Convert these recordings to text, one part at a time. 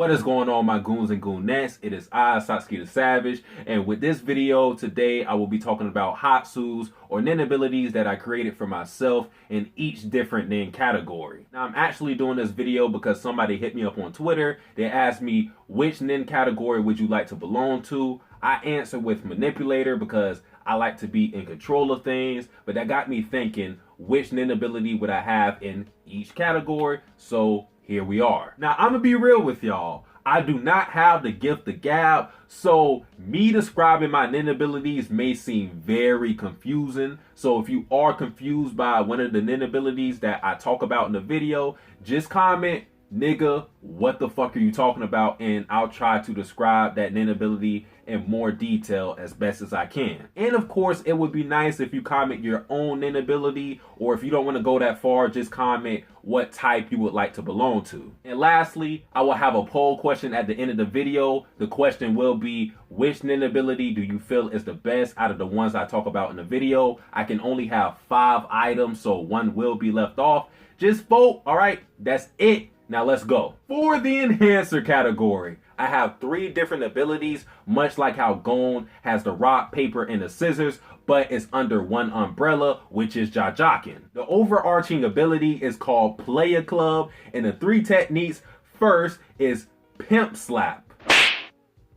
What is going on, my goons and goonettes? It is I, Satsuki the Savage, and with this video today, I will be talking about Hatsus or nin abilities that I created for myself in each different nin category. Now, I'm actually doing this video because somebody hit me up on Twitter. They asked me, which nin category would you like to belong to? I answered with manipulator because I like to be in control of things, but that got me thinking, which nin ability would I have in each category? So here we are. Now, I'm gonna be real with y'all. I do not have the gift of gab, so me describing my nin abilities may seem very confusing. So if you are confused by one of the nin abilities that I talk about in the video, just comment, nigga, what the fuck are you talking about? And I'll try to describe that nin ability in more detail as best as I can. And of course, it would be nice if you comment your own nin ability, or if you don't want to go that far, just comment what type you would like to belong to. And lastly, I will have a poll question at the end of the video. The question will be, which nin ability do you feel is the best out of the ones I talk about in the video? I can only have 5 items, so one will be left off. Just vote, all right? That's it. Now let's go. For the enhancer category, I have 3 different abilities, much like how Gon has the rock, paper, and the scissors, but it's under one umbrella, which is Jajakin. The overarching ability is called Player Club, and the 3 techniques first is Pimp Slap.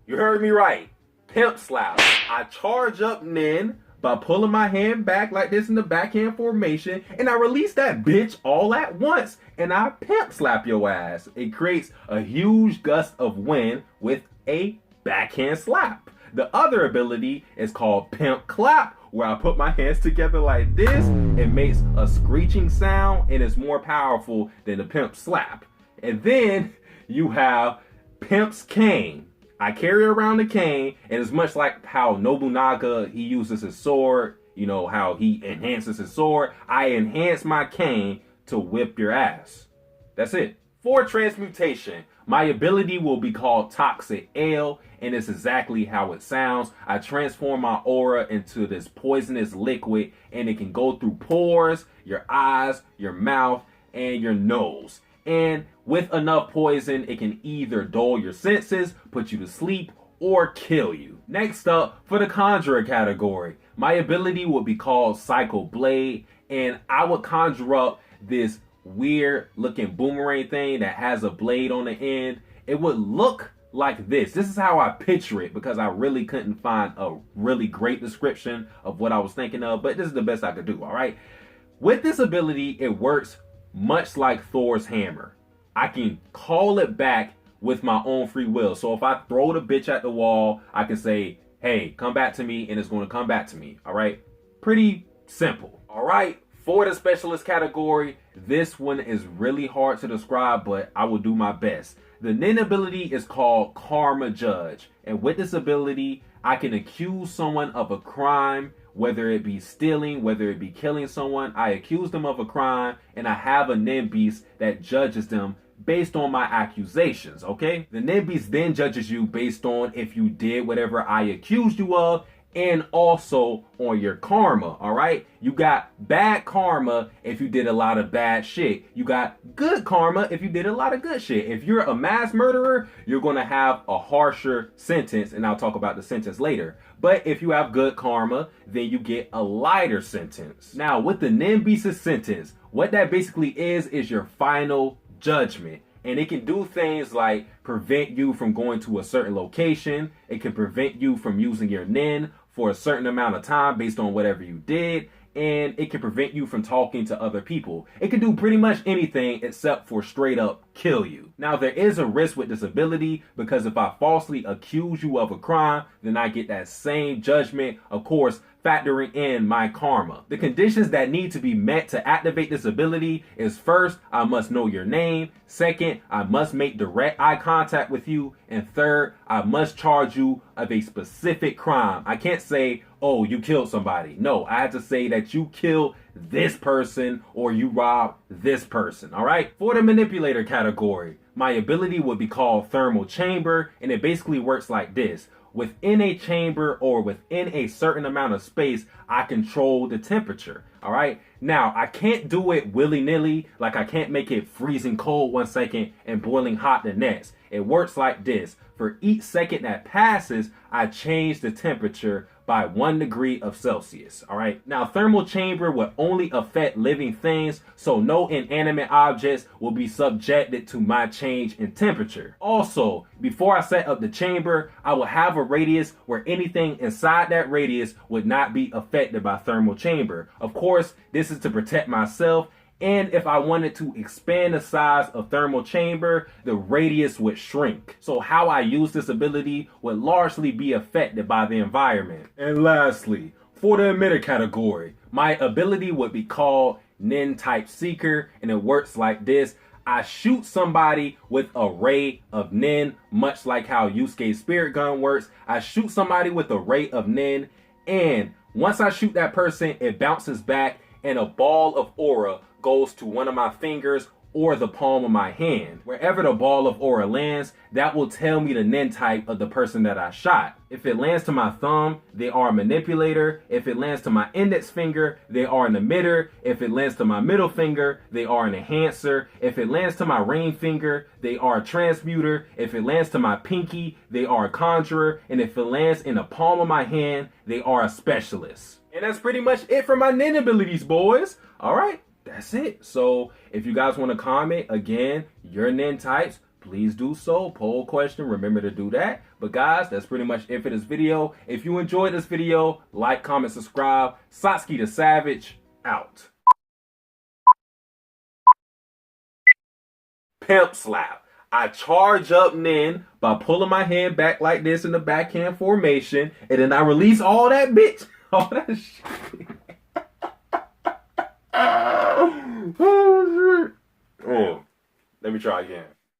You heard me right, Pimp Slap. I charge up nin by pulling my hand back like this in the backhand formation, and I release that bitch all at once, and I pimp slap your ass. It creates a huge gust of wind with a backhand slap. The other ability is called Pimp Clap, where I put my hands together like this. It makes a screeching sound, and it's more powerful than the Pimp Slap. And then you have Pimp's Cane. I carry around the cane, and it's much like how Nobunaga, he uses his sword, you know, how he enhances his sword. I enhance my cane to whip your ass. That's it. For transmutation, my ability will be called Toxic Ale, and it's exactly how it sounds. I transform my aura into this poisonous liquid, and it can go through pores, your eyes, your mouth, and your nose. And with enough poison, it can either dull your senses, put you to sleep, or kill you. Next up, for the Conjurer category, my ability would be called Psycho Blade, and I would conjure up this weird looking boomerang thing that has a blade on the end. It would look like this. This is how I picture it because I really couldn't find a really great description of what I was thinking of, but this is the best I could do, all right? With this ability, it works much like Thor's hammer. I can call it back with my own free will. So if I throw the bitch at the wall, I can say, hey, come back to me, and it's going to come back to me. All right? Pretty simple. All right? For the specialist category, this one is really hard to describe, but I will do my best. The nin ability is called Karma Judge. And with this ability, I can accuse someone of a crime, whether it be stealing, whether it be killing someone. I accuse them of a crime, and I have a nin beast that judges them based on my accusations, okay? The nin beast then judges you based on if you did whatever I accused you of, and also on your karma, all right? You got bad karma if you did a lot of bad shit. You got good karma if you did a lot of good shit. If you're a mass murderer, you're gonna have a harsher sentence, and I'll talk about the sentence later. But if you have good karma, then you get a lighter sentence. Now, with the nin beast's sentence, what that basically is your final judgment. And it can do things like prevent you from going to a certain location. It can prevent you from using your nin for a certain amount of time based on whatever you did. And it can prevent you from talking to other people. It can do pretty much anything except for straight up kill you. Now, there is a risk with this ability because if I falsely accuse you of a crime, then I get that same judgment, of course, factoring in my karma. The conditions that need to be met to activate this ability is first, I must know your name. Second, I must make direct eye contact with you. And third, I must charge you of a specific crime. I can't say, oh, you killed somebody. No, I have to say that you killed this person or you robbed this person, all right? For the manipulator category, my ability would be called Thermal Chamber, and it basically works like this. Within a chamber or within a certain amount of space, I control the temperature, all right? Now, I can't do it willy-nilly, like I can't make it freezing cold 1 second and boiling hot the next. It works like this. For each second that passes, I change the temperature by 1 degree of Celsius. All right. Now, thermal chamber will only affect living things, so no inanimate objects will be subjected to my change in temperature. Also, before I set up the chamber, I will have a radius where anything inside that radius would not be affected by thermal chamber. Of course, this is to protect myself. And if I wanted to expand the size of thermal chamber, the radius would shrink. So how I use this ability would largely be affected by the environment. And lastly, for the emitter category, my ability would be called Nin Type Seeker, and it works like this. I shoot somebody with a ray of Nin, much like how Yusuke's spirit gun works. I shoot somebody with a ray of Nin, and once I shoot that person, it bounces back and a ball of aura goes to one of my fingers or the palm of my hand. Wherever the ball of aura lands, that will tell me the Nin type of the person that I shot. If it lands to my thumb, they are a manipulator. If it lands to my index finger, they are an emitter. If it lands to my middle finger, they are an enhancer. If it lands to my ring finger, they are a transmuter. If it lands to my pinky, they are a conjurer. And if it lands in the palm of my hand, they are a specialist. And that's pretty much it for my Nin abilities, boys. All right. That's it. So if you guys want to comment again your Nin types, please do so. Poll question, remember to do that. But guys, that's pretty much it for this video. If you enjoyed this video, like, comment, subscribe. Satsuki the Savage out. Pimp slap. I charge up Nin by pulling my hand back like this in the backhand formation, and then I release all that bitch. All that shit. Oh, shit. Oh, let me try again.